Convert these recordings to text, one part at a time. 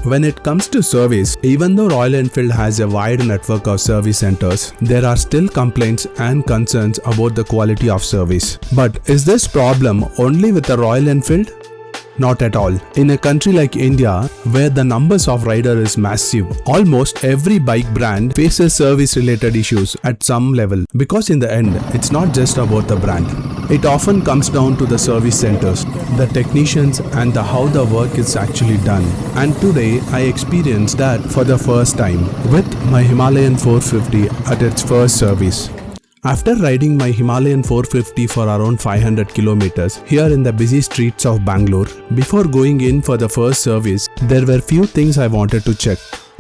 When it comes to service, even though Royal Enfield has a wide network of service centers, there are still complaints and concerns about the quality of service. But is this problem only with the Royal Enfield? Not at all. In a country like India, where the numbers of riders is massive, almost every bike brand faces service related issues at some level, because in the end, it's not just about the brand. It often comes down to the service centers, the technicians and how the work is actually done. And today, I experienced that for the first time with my Himalayan 450 at its first service. After riding my Himalayan 450 for around 500 kilometers here in the busy streets of Bangalore, before going in for the first service, there were few things I wanted to check.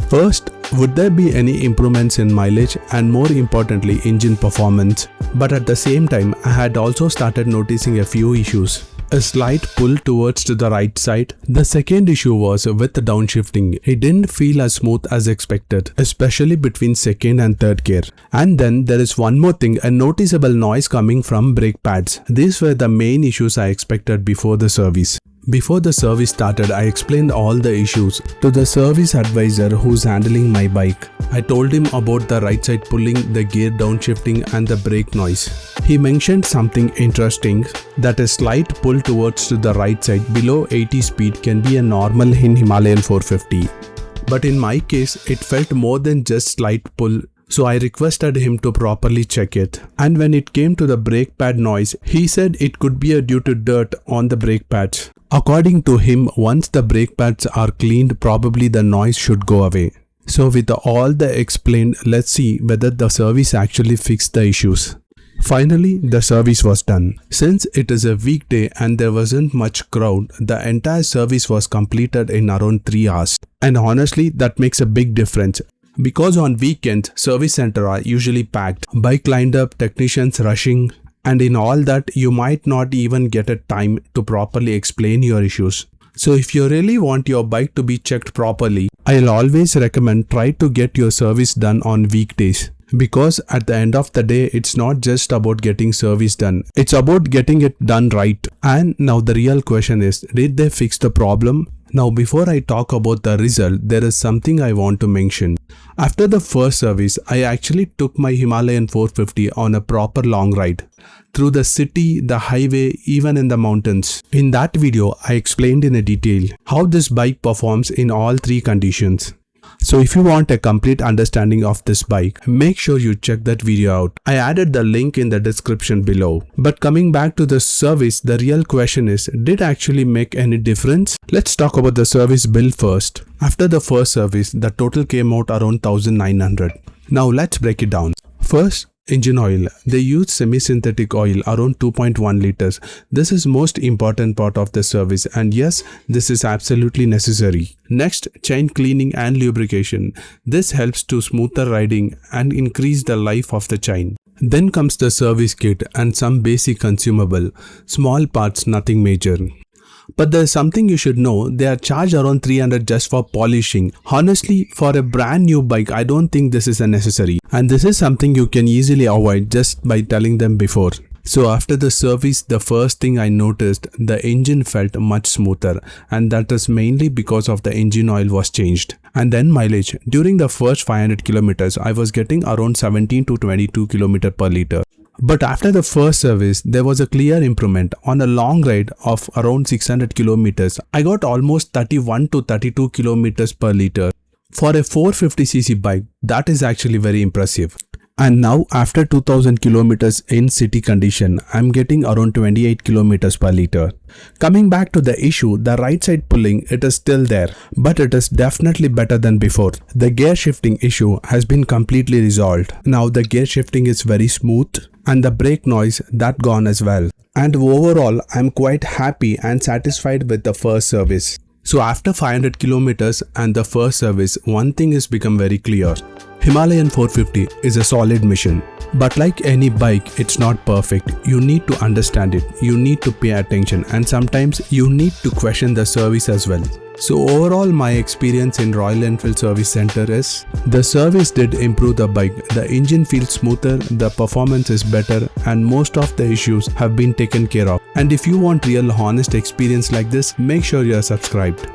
First, would there be any improvements in mileage and more importantly engine performance? But at the same time, I had also started noticing a few issues. A slight pull towards to the right side. The second issue was with the downshifting. It didn't feel as smooth as expected, especially between second and third gear. And then there is one more thing, a noticeable noise coming from brake pads. These were the main issues I expected before the service. Before the service started, I explained all the issues to the service advisor who's handling my bike. I told him about the right side pulling, the gear downshifting and the brake noise. He mentioned something interesting, that a slight pull towards to the right side below 80 speed can be a normal in Himalayan 450. But in my case, it felt more than just slight pull. So I requested him to properly check it. And when it came to the brake pad noise, he said it could be due to dirt on the brake pads. According to him, once the brake pads are cleaned, probably the noise should go away. So with all the explained, let's see whether the service actually fixed the issues. Finally, the service was done. Since it is a weekday and there wasn't much crowd, the entire service was completed in around 3 hours. And honestly, that makes a big difference. Because on weekends, service centers are usually packed, bike lined up, technicians rushing, and in all that, you might not even get a time to properly explain your issues. So if you really want your bike to be checked properly, I'll always recommend try to get your service done on weekdays. Because at the end of the day, it's not just about getting service done. It's about getting it done right. And now the real question is, did they fix the problem? Now before I talk about the result, there is something I want to mention. After the first service, I actually took my Himalayan 450 on a proper long ride. Through the city, the highway, even in the mountains. In that video, I explained in a detail how this bike performs in all 3 conditions. So if you want a complete understanding of this bike, make sure you check that video out. I added the link in the description below. But coming back to the service, the real question is, did it actually make any difference? Let's talk about the service bill first. After the first service, the total came out around 1900. Now let's break it down. First, engine oil. They use semi-synthetic oil around 2.1 liters. This is most important part of the service, and yes, this is absolutely necessary. Next, chain cleaning and lubrication. This helps to smoother riding and increase the life of the chain. Then comes the service kit and some basic consumable. Small parts, nothing major. But there's something you should know, they are charged around 300 just for polishing. Honestly, for a brand new bike, I don't think this is necessary. And this is something you can easily avoid just by telling them before. So after the service, the first thing I noticed, the engine felt much smoother, and that is mainly because of the engine oil was changed. And then mileage. During the first 500 kilometers, I was getting around 17 to 22 km per liter. But after the first service, there was a clear improvement. On a long ride of around 600 kilometers, I got almost 31 to 32 kilometers per liter. For a 450cc bike, that is actually very impressive. And now after 2000 kilometers in city condition, I'm getting around 28 kilometers per liter. Coming back to the issue, the right side pulling, it is still there, but it is definitely better than before. The gear shifting issue has been completely resolved. Now the gear shifting is very smooth and the brake noise that gone as well. And overall, I'm quite happy and satisfied with the first service. So after 500 kilometers and the first service, one thing has become very clear. Himalayan 450 is a solid machine. But like any bike, it's not perfect. You need to understand it. You need to pay attention, and sometimes you need to question the service as well. So overall, my experience in Royal Enfield Service Center is, the service did improve the bike. The engine feels smoother, the performance is better, and most of the issues have been taken care of. And if you want real honest experience like this, make sure you are subscribed.